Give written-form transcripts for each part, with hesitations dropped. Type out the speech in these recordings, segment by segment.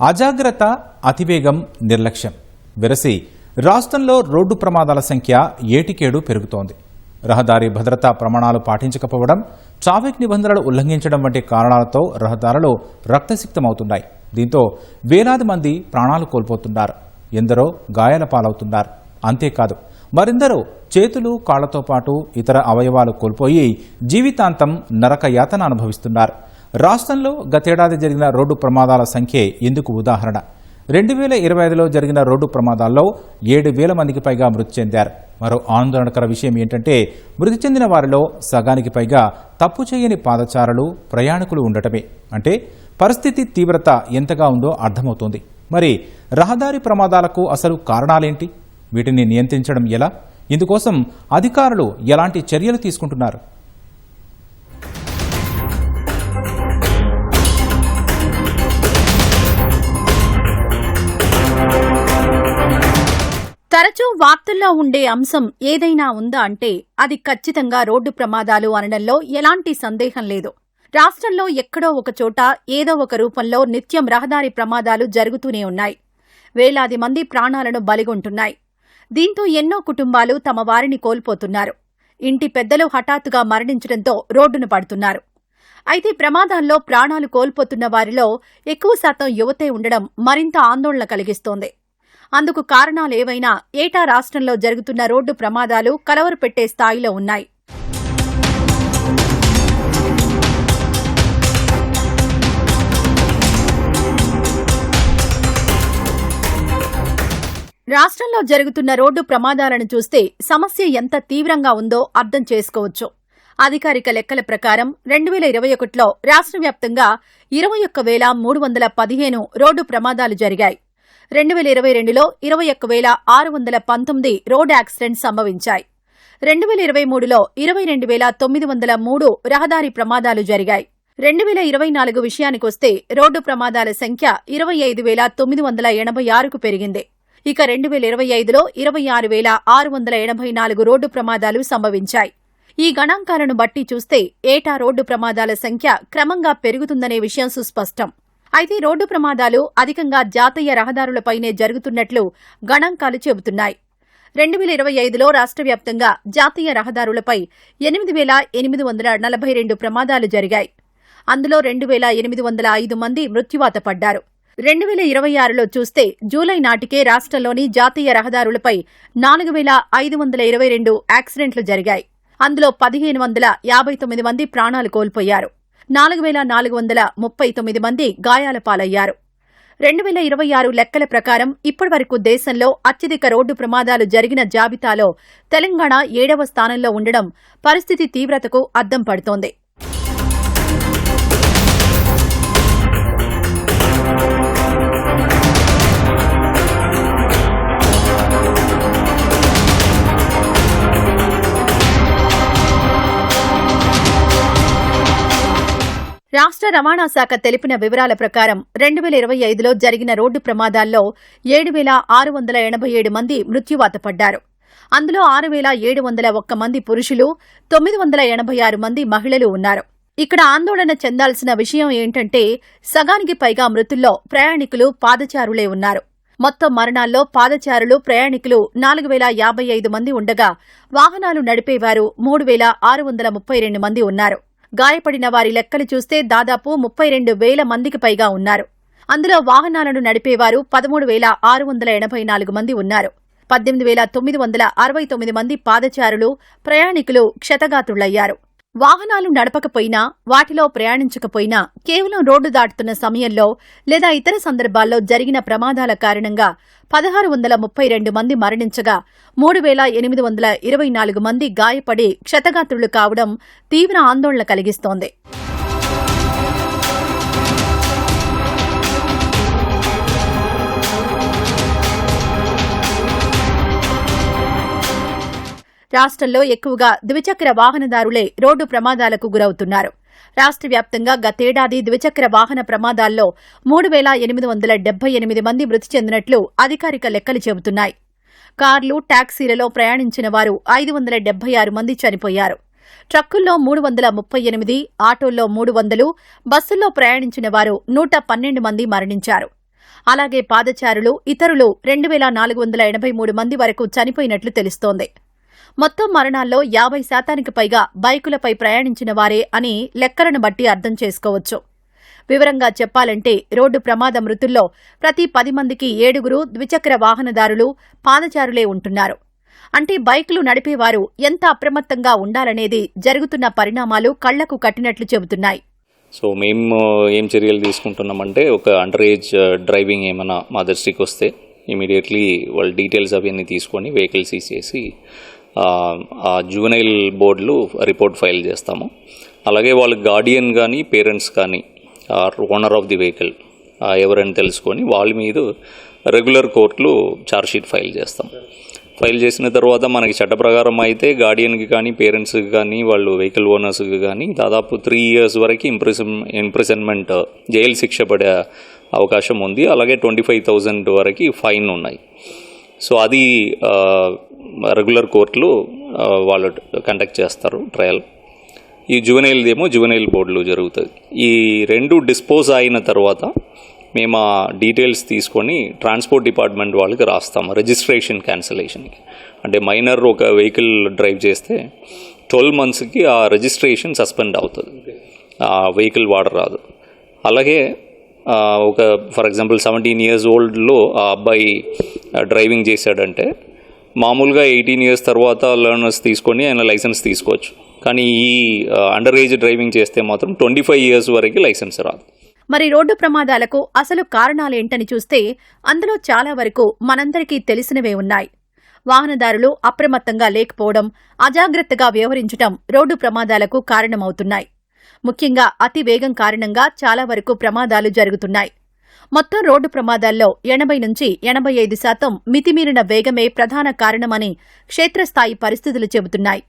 అజాగ్రత్త, అతివేగం, నిర్లక్ష్యం వెరసి రాష్ట్రంలో రోడ్డు ప్రమాదాల సంఖ్య ఏటికేడు పెరుగుతోంది. రహదారి భద్రతా ప్రమాణాలు పాటించకపోవడం, ట్రాఫిక్ నిబంధనలు ఉల్లంఘించడం వంటి కారణాలతో రహదారులు రక్తసిక్తమవుతున్నాయి. దీంతో వేలాది మంది ప్రాణాలు కోల్పోతున్నారు, ఎందరో గాయాల పాలవుతున్నారు. అంతేకాదు మరెందరో చేతులు, కాళ్లతో పాటు ఇతర అవయవాలు కోల్పోయి జీవితాంతం నరక యాతన అనుభవిస్తున్నారు. రాష్ట్రంలో గతేడాది జరిగిన రోడ్డు ప్రమాదాల సంఖ్యే ఇందుకు ఉదాహరణ. 2025లో జరిగిన రోడ్డు ప్రమాదాల్లో 7,000 మందికి పైగా మృతి చెందారు. మరో ఆందోళనకర విషయం ఏంటంటే మృతి చెందిన వారిలో సగానికి పైగా తప్పు చేయని పాదచారులు, ప్రయాణికులు ఉండటమే. అంటే పరిస్థితి తీవ్రత ఎంతగా ఉందో అర్థమవుతోంది. మరి రహదారి ప్రమాదాలకు అసలు కారణాలేంటి? వీటిని నియంత్రించడం ఎలా? ఇందుకోసం అధికారులు ఎలాంటి చర్యలు తీసుకుంటున్నారు? తరచూ వార్తల్లో ఉండే అంశం ఏదైనా ఉందా అంటే అది ఖచ్చితంగా రోడ్డు ప్రమాదాలు అనడంలో ఎలాంటి సందేహం లేదు. రాష్ట్రంలో ఎక్కడో ఒక చోట ఏదో ఒక రూపంలో నిత్యం రహదారి ప్రమాదాలు జరుగుతూనే ఉన్నాయి. వేలాది మంది ప్రాణాలను బలిగొంటున్నాయి. దీంతో ఎన్నో కుటుంబాలు తమ వారిని కోల్పోతున్నారు. ఇంటి పెద్దలు హఠాత్తుగా మరణించడంతో రోడ్డును పడుతున్నారు. అయితే ప్రమాదాల్లో ప్రాణాలు కోల్పోతున్న వారిలో ఎక్కువ శాతం యువతే ఉండడం మరింత ఆందోళన కలిగిస్తోంది. అందుకు కారణాలేవైనా ఏటా రాష్ట్రంలో జరుగుతున్న రోడ్డు ప్రమాదాలు కలవరపెట్టే స్థాయిలో ఉన్నాయి. రాష్ట్రంలో జరుగుతున్న రోడ్డు ప్రమాదాలను చూస్తే సమస్య ఎంత తీవ్రంగా ఉందో అర్థం చేసుకోవచ్చు. అధికారిక లెక్కల ప్రకారం 2021లో రాష్ట్ర వ్యాప్తంగా 21,315 రోడ్డు ప్రమాదాలు జరిగాయి. 2022లో 21,619 రోడ్ యాక్సిడెంట్స్ సంభవించాయి. 2023లో 22,903 రహదారి ప్రమాదాలు జరిగాయి. 2024 విషయానికొస్తే రోడ్డు ప్రమాదాల సంఖ్య 25,986కు పెరిగింది. ఇక 2025లో 26,684 రోడ్డు ప్రమాదాలు సంభవించాయి. ఈ గణాంకాలను బట్టి చూస్తే ఏటా రోడ్డు ప్రమాదాల సంఖ్య క్రమంగా పెరుగుతుందనే విషయం సుస్పష్టం. అయితే రోడ్డు ప్రమాదాలు అధికంగా జాతీయ రహదారులపైనే జరుగుతున్నట్లు గణాంకాలు చెబుతున్నాయి. 2025లో రాష్ట్ర వ్యాప్తంగా జాతీయ రహదారులపై 8,842 ప్రమాదాలు జరిగాయి. అందులో 2,805 మంది మృత్యువాత పడ్డారు. 2026లో చూస్తే జూలై నాటికే రాష్ట్రంలోని జాతీయ రహదారులపై 4,522 యాక్సిడెంట్లు జరిగాయి. అందులో 1,559 మంది ప్రాణాలు కోల్పోయారు. 4,439 మంది గాయాల పాలయ్యారు. 2026 లెక్కల ప్రకారం ఇప్పటివరకు దేశంలో అత్యధిక రోడ్డు ప్రమాదాలు జరిగిన జాబితాలో తెలంగాణ 7వ స్థానంలో ఉండడం పరిస్థితి తీవ్రతకు అద్దం పడుతోంది. రాష్ట్ర రవాణా శాఖ తెలిపిన వివరాల ప్రకారం 2025లో జరిగిన రోడ్డు ప్రమాదాల్లో 7,687 మంది మృత్యువాత పడ్డారు. అందులో 6,701 మంది పురుషులు, 986 మంది మహిళలు ఉన్నారు. ఇక్కడ ఆందోళన చెందాల్సిన విషయం ఏంటంటే సగానికి పైగా మృతుల్లో ప్రయాణికులు, పాదచారులే ఉన్నారు. మొత్తం మరణాల్లో పాదచారులు, ప్రయాణికులు 4,055 మంది ఉండగా వాహనాలు నడిపేవారు 3,632 మంది ఉన్నారు. గాయపడిన వారి లెక్కలు చూస్తే దాదాపు 32,000 మందికి పైగా ఉన్నారు. అందులో వాహనాలను నడిపేవారు 13,684 మంది ఉన్నారు. 18,969 మంది పాదచారులు, ప్రయాణికులు క్షతగాత్రులయ్యారు. వాహనాలు నడపకపోయినా, వాటిలో ప్రయాణించకపోయినా కేవలం రోడ్డు దాటుతున్న సమయంలో లేదా ఇతర సందర్భాల్లో జరిగిన ప్రమాదాల కారణంగా 1,632 మంది మరణించగా 3,824 మంది గాయపడి క్షతగాత్రులు కావడం తీవ్ర ఆందోళన కలిగిస్తోంది. రాష్ట్రంలో ఎక్కువగా ద్విచక్ర వాహనదారులే రోడ్డు ప్రమాదాలకు గురవుతున్నారు. రాష్ట్ర వ్యాప్తంగా గతేడాది ద్విచక్ర వాహన ప్రమాదాల్లో 3,878 మంది మృతి చెందినట్లు అధికారిక లెక్కలు చెబుతున్నాయి. కార్లు, టాక్సీలలో ప్రయాణించిన వారు 576 మంది చనిపోయారు. ట్రక్కుల్లో 338, ఆటోల్లో 300, బస్సుల్లో ప్రయాణించిన వారు 112 మంది మరణించారు. అలాగే పాదచారులు, ఇతరులు 2483 మంది వరకు చనిపోయినట్లు తెలుస్తోంది. మొత్తం మరణాల్లో 50% పైగా బైకులపై ప్రయాణించిన వారే అని లెక్కలను బట్టి అర్థం చేసుకోవచ్చు. వివరంగా చెప్పాలంటే రోడ్డు ప్రమాద మృతుల్లో ప్రతి 10 మందికి 7 ద్విచక్ర వాహనదారులు, పాదచారులే ఉంటున్నారు. అంటే బైకులు నడిపేవారు ఎంత అప్రమత్తంగా ఉండాలనేది జరుగుతున్న పరిణామాలు కళ్లకు కట్టినట్లు చెబుతున్నాయి. సో మేము ఏం చర్యలు తీసుకుంటున్నామంటే, ఒక అండర్ ఏజ్ డ్రైవింగ్ ఏమైనా మా దృష్టికి వస్తే ఇమీడియట్లీ వాళ్ళ డీటెయిల్స్ అవన్నీ తీసుకొని వెహికల్ సీజ్ చేసి ఆ జువెనైల్ బోర్డులో రిపోర్ట్ ఫైల్ చేస్తాము. అలాగే వాళ్ళ గార్డియన్ కానీ పేరెంట్స్ కానీ ఓనర్ ఆఫ్ ది వెహికల్ ఎవరైనా తెలుసుకొని వాళ్ళ మీద రెగ్యులర్ కోర్టులో ఛార్జ్షీట్ ఫైల్ చేస్తాం. ఫైల్ చేసిన తర్వాత మనకి చట్ట ప్రకారం అయితే గార్డియన్కి కానీ పేరెంట్స్కి కానీ వాళ్ళు వెహికల్ ఓనర్స్కి కానీ దాదాపు 3 years వరకు ఇంప్రిజన్మెంట్ జైలు శిక్ష పడే అవకాశం ఉంది. అలాగే 25,000 వరకు ఫైన్ ఉన్నాయి. సో అది రెగ్యులర్ కోర్టులో వాళ్ళు కండక్ట్ చేస్తారు ట్రయల్. ఈ జువెనైల్దేమో జువెనైల్ బోర్డులో జరుగుతుంది. ఈ 2 డిస్పోజ్ అయిన తర్వాత మేము ఆ డీటెయిల్స్ తీసుకొని ట్రాన్స్పోర్ట్ డిపార్ట్మెంట్ వాళ్ళకి రాస్తాము రిజిస్ట్రేషన్ క్యాన్సిలేషన్కి. అంటే మైనర్ ఒక వెహికల్ డ్రైవ్ చేస్తే 12 monthsకి ఆ రిజిస్ట్రేషన్ సస్పెండ్ అవుతుంది, ఆ వెహికల్ వాడరాదు. అలాగే ఒక ఫర్ ఎగ్జాంపుల్ 17 years ఓల్డ్లో ఆ అబ్బాయి డ్రైవింగ్ చేశాడంటే మామూలుగా 18 years తర్వాత లర్నర్స్ తీసుకొని ఆయన లైసెన్స్ తీసుకోవచ్చు. కానీ ఈ అండర్ ఏజ్ డ్రైవింగ్ చేస్తే మాత్రం 25 years వరకు లైసెన్స్ రాదు. మరి రోడ్డు ప్రమాదాలకు అసలు కారణాలేంటని చూస్తే అందులో చాలా వరకు మనందరికీ తెలిసినవే ఉన్నాయి. వాహనదారులు అప్రమత్తంగా లేకపోవడం, అజాగ్రత్తగా వ్యవహరించడం రోడ్డు ప్రమాదాలకు కారణమవుతున్నాయి. ముఖ్యంగా అతి వేగం కారణంగా చాలా వరకు ప్రమాదాలు జరుగుతున్నాయి. మొత్తం రోడ్డు ప్రమాదాల్లో 80 నుంచి 85% మితిమీరిన వేగమే ప్రధాన కారణమని క్షేత్రస్థాయి పరిస్థితులు చెబుతున్నాయి.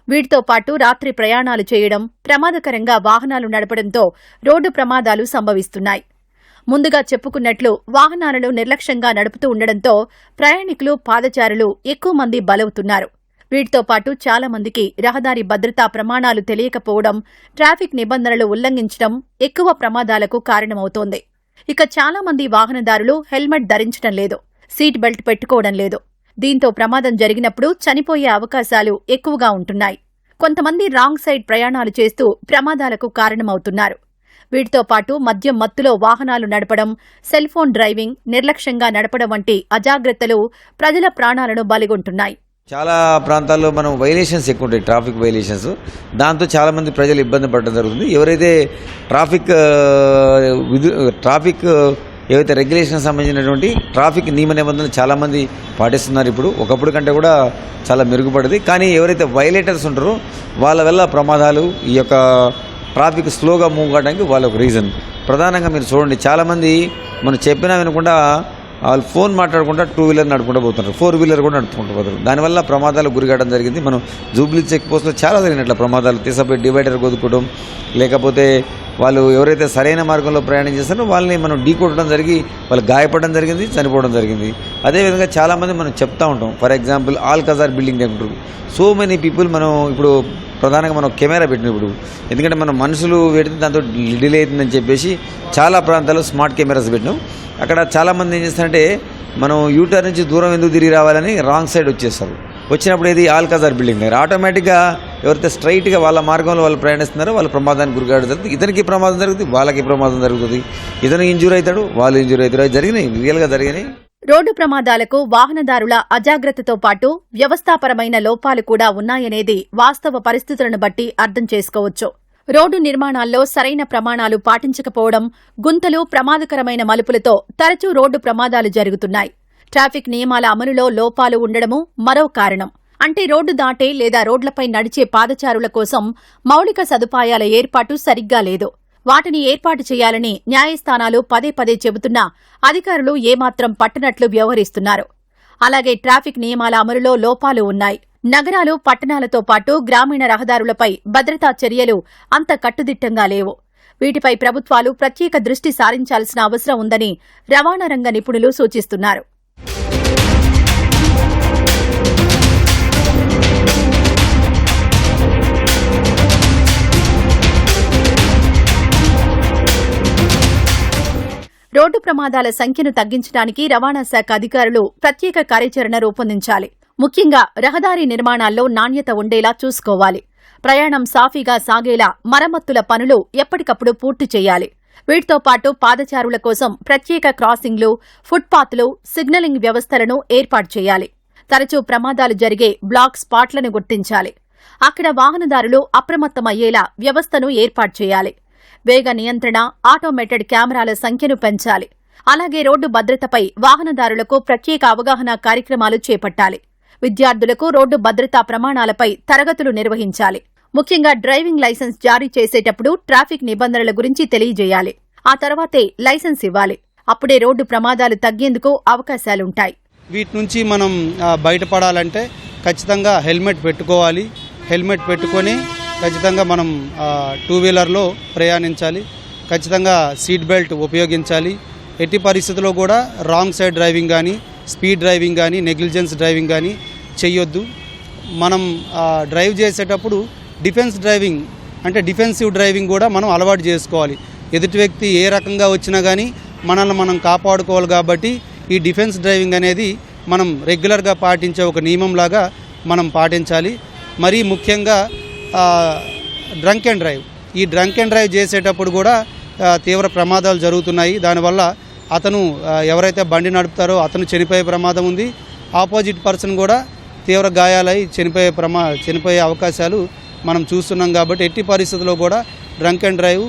వీటితో పాటు రాత్రి ప్రయాణాలు చేయడం, ప్రమాదకరంగా వాహనాలు నడపడంతో రోడ్డు ప్రమాదాలు సంభవిస్తున్నాయి. ముందుగా చెప్పుకున్నట్లు వాహనాలను నిర్లక్ష్యంగా నడుపుతూ ఉండడంతో ప్రయాణికులు, పాదచారులు ఎక్కువ మంది బలవుతున్నారు. వీటితో పాటు చాలా మందికి రహదారి భద్రతా ప్రమాణాలు తెలియకపోవడం, ట్రాఫిక్ నిబంధనలు ఉల్లంఘించడం ఎక్కువ ప్రమాదాలకు కారణమవుతోంది. ఇక చాలా మంది వాహనదారులు హెల్మెట్ ధరించడం లేదు, సీట్ బెల్ట్ పెట్టుకోవడం లేదు. దీంతో ప్రమాదం జరిగినప్పుడు చనిపోయే అవకాశాలు ఎక్కువగా ఉంటున్నాయి. కొంతమంది రాంగ్ సైడ్ ప్రయాణాలు చేస్తూ ప్రమాదాలకు కారణమవుతున్నారు. వీటితో పాటు మద్యం మత్తులో వాహనాలు నడపడం, సెల్ ఫోన్ డ్రైవింగ్, నిర్లక్ష్యంగా నడపడం వంటి అజాగ్రత్తలు ప్రజల ప్రాణాలను బలిగొంటున్నాయి. చాలా ప్రాంతాల్లో మనం వైలేషన్స్ ఎక్కువ ఉంటాయి, ట్రాఫిక్ వైలేషన్స్. దాంతో చాలామంది ప్రజలు ఇబ్బంది పడడం జరుగుతుంది. ఎవరైతే ట్రాఫిక్ ఏవైతే రెగ్యులేషన్ సంబంధించినటువంటి ట్రాఫిక్ నియమ నిబంధనలు చాలామంది పాటిస్తున్నారు ఇప్పుడు, ఒకప్పుడు కంటే కూడా చాలా మెరుగుపడింది. కానీ ఎవరైతే వైలేటర్స్ ఉంటారో వాళ్ళ వల్ల ప్రమాదాలు, ఈ యొక్క ట్రాఫిక్ స్లోగా మూవ్ కావడానికి వాళ్ళ ఒక రీజన్. ప్రధానంగా మీరు చూడండి, చాలామంది మనం చెప్పినా వినకుండా వాళ్ళు ఫోన్ మాట్లాడకుండా 2 వీలర్ నడుపుకుంటూ పోతున్నారు, 4 వీలర్ కూడా నడుపుకుంటూ పోతారు. దానివల్ల ప్రమాదాలు గురికావడం జరిగింది. మనం జూబ్లీ చెక్ పోస్ట్లో చాలా జరిగినట్ల ప్రమాదాలు, తీసపోయి డివైడర్ కొదుకోవడం, లేకపోతే వాళ్ళు ఎవరైతే సరైన మార్గంలో ప్రయాణం చేస్తారో వాళ్ళని మనం ఢీకొట్టడం జరిగి వాళ్ళు గాయపడడం జరిగింది, చనిపోవడం జరిగింది. అదేవిధంగా చాలామంది మనం చెప్తా ఉంటాం, ఫర్ ఎగ్జాంపుల్ ఆల్కజార్ బిల్డింగ్ అంటారు. సో మెనీ పీపుల్ మనం ఇప్పుడు ప్రధానంగా మనం కెమెరా పెట్టినప్పుడు, ఎందుకంటే మనం మనుషులు పెడితే దాంతో డిలే అవుతుందని చెప్పేసి చాలా ప్రాంతాల్లో స్మార్ట్ కెమెరాస్ పెట్టినాం. అక్కడ చాలామంది ఏం చేస్తారంటే మనం యూటర్న్ నుంచి దూరం ఎందుకు తిరిగి రావాలని రాంగ్ సైడ్ వచ్చేస్తారు. వచ్చినప్పుడు ఇది ఆల్కజార్ బిల్డింగ్ దగ్గర ఆటోమేటిక్గా ఎవరైతే స్ట్రైట్గా వాళ్ళ మార్గంలో వాళ్ళు ప్రయాణిస్తున్నారో వాళ్ళ ప్రమాదానికి గురికావడం జరుగుతుంది. ఇతనికి ప్రమాదం జరుగుతుంది, వాళ్ళకి ప్రమాదం జరుగుతుంది. ఇతను ఇంజూర్ అవుతాడు, వాళ్ళు ఇంజూర్ అవుతారు. అది జరిగినాయి, రియల్గా జరిగినాయి. రోడ్డు ప్రమాదాలకు వాహనదారుల అజాగ్రత్తతో పాటు వ్యవస్థాపరమైన లోపాలు కూడా ఉన్నాయనేది వాస్తవ పరిస్థితులను బట్టి అర్థం చేసుకోవచ్చు. రోడ్డు నిర్మాణాల్లో సరైన ప్రమాణాలు పాటించకపోవడం, గుంతలు, ప్రమాదకరమైన మలుపులతో తరచూ రోడ్డు ప్రమాదాలు జరుగుతున్నాయి. ట్రాఫిక్ నియమాల అమలులో లోపాలు ఉండడమూ మరో కారణం. అంటే రోడ్డు దాటే లేదా రోడ్లపై నడిచే పాదచారుల కోసం మౌలిక సదుపాయాల ఏర్పాటు సరిగ్గా లేదు. వాటిని ఏర్పాటు చేయాలని న్యాయస్థానాలు పదే పదే చెబుతున్నా అధికారులు ఏమాత్రం పట్టనట్లు వ్యవహరిస్తున్నారు. అలాగే ట్రాఫిక్ నియమాల అమలులో లోపాలు ఉన్నాయి. నగరాలు, పట్టణాలతో పాటు గ్రామీణ రహదారులపై భద్రతా చర్యలు అంత కట్టుదిట్టంగా లేవు. వీటిపై ప్రభుత్వాలు ప్రత్యేక దృష్టి సారించాల్సిన అవసరం ఉందని రవాణా రంగ నిపుణులు సూచిస్తున్నారు. రోడ్డు ప్రమాదాల సంఖ్యను తగ్గించడానికి రవాణా శాఖ అధికారులు ప్రత్యేక కార్యాచరణ రూపొందించాలి. ముఖ్యంగా రహదారి నిర్మాణాల్లో నాణ్యత ఉండేలా చూసుకోవాలి. ప్రయాణం సాఫీగా సాగేలా మరమ్మతుల పనులు ఎప్పటికప్పుడు పూర్తి చేయాలి. వీటితో పాటు పాదచారుల కోసం ప్రత్యేక క్రాసింగ్లు, ఫుట్పాత్లు, సిగ్నలింగ్ వ్యవస్థలను ఏర్పాటు చేయాలి. తరచూ ప్రమాదాలు జరిగే బ్లాక్ స్పాట్లను గుర్తించాలి. అక్కడ వాహనదారులు అప్రమత్తమయ్యేలా వ్యవస్థను ఏర్పాటు చేయాలి. వేగ నియంత్రణ, ఆటోమేటెడ్ కెమెరాల సంఖ్యను పెంచాలి. అలాగే రోడ్డు భద్రతపై వాహనదారులకు ప్రత్యేక అవగాహన కార్యక్రమాలు చేపట్టాలి. విద్యార్థులకు రోడ్డు భద్రతా ప్రమాణాలపై తరగతులు నిర్వహించాలి. ముఖ్యంగా డ్రైవింగ్ లైసెన్స్ జారీ చేసేటప్పుడు ట్రాఫిక్ నిబంధనల గురించి తెలియజేయాలి. ఆ తర్వాతే లైసెన్స్ ఇవ్వాలి. అప్పుడే రోడ్డు ప్రమాదాలు తగ్గేందుకు అవకాశాలుంటాయి. వీటి నుంచి మనం బయటపడాలంటే ఖచ్చితంగా హెల్మెట్ పెట్టుకోవాలి. హెల్మెట్ పెట్టుకొని ఖచ్చితంగా మనం టూ వీలర్లో ప్రయాణించాలి. ఖచ్చితంగా సీట్ బెల్ట్ ఉపయోగించాలి. ఎట్టి పరిస్థితుల్లో కూడా రాంగ్ సైడ్ డ్రైవింగ్ కానీ, స్పీడ్ డ్రైవింగ్ కానీ, నెగ్లిజెన్స్ డ్రైవింగ్ కానీ చేయొద్దు. మనం డ్రైవ్ చేసేటప్పుడు డిఫెన్సివ్ డ్రైవింగ్ కూడా మనం అలవాటు చేసుకోవాలి. ఎదుటి వ్యక్తి ఏ రకంగా వచ్చినా కానీ మనల్ని మనం కాపాడుకోవాలి. కాబట్టి ఈ డిఫెన్స్ డ్రైవింగ్ అనేది మనం రెగ్యులర్గా పాటించే ఒక నియమంలాగా మనం పాటించాలి. మరీ ముఖ్యంగా డ్రంక్ అండ్ డ్రైవ్. ఈ డ్రంక్ అండ్ డ్రైవ్ చేసేటప్పుడు కూడా తీవ్ర ప్రమాదాలు జరుగుతున్నాయి. దానివల్ల అతను ఎవరైతే బండి నడుపుతారో అతను చనిపోయే ప్రమాదం ఉంది. ఆపోజిట్ పర్సన్ కూడా తీవ్ర గాయాలై చనిపోయే అవకాశాలు మనం చూస్తున్నాం. కాబట్టి ఎట్టి పరిస్థితుల్లో కూడా డ్రంక్ అండ్ డ్రైవ్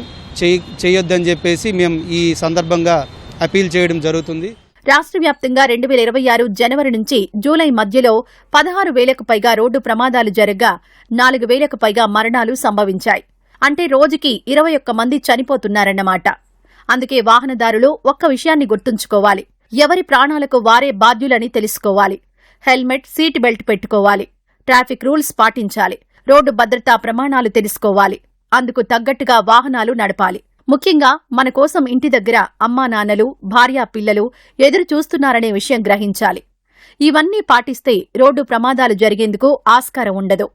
చేయొద్దని చెప్పేసి మేము ఈ సందర్భంగా అపీల్ చేయడం జరుగుతుంది. రాష్ట్ర వ్యాప్తంగా 2026 జనవరి నుంచి జూలై మధ్యలో 16,000కు పైగా రోడ్డు ప్రమాదాలు జరగ్గా 4,000కు పైగా మరణాలు సంభవించాయి. అంటే రోజుకి 21 మంది చనిపోతున్నారన్నమాట. అందుకే వాహనదారులు ఒక్క విషయాన్ని గుర్తుంచుకోవాలి. ఎవరి ప్రాణాలకు వారే బాధ్యులని తెలుసుకోవాలి. హెల్మెట్, సీట్ బెల్ట్ పెట్టుకోవాలి. ట్రాఫిక్ రూల్స్ పాటించాలి. రోడ్డు భద్రతా ప్రమాణాలు తెలుసుకోవాలి. అందుకు తగ్గట్టుగా వాహనాలు నడపాలి. ముఖ్యంగా మన కోసం ఇంటి దగ్గర అమ్మా నాన్నలు, భార్యా పిల్లలు ఎదురు చూస్తున్నారనే విషయం గ్రహించాలి. ఇవన్నీ పాటిస్తే రోడ్డు ప్రమాదాలు జరిగేందుకు ఆస్కారం ఉండదు.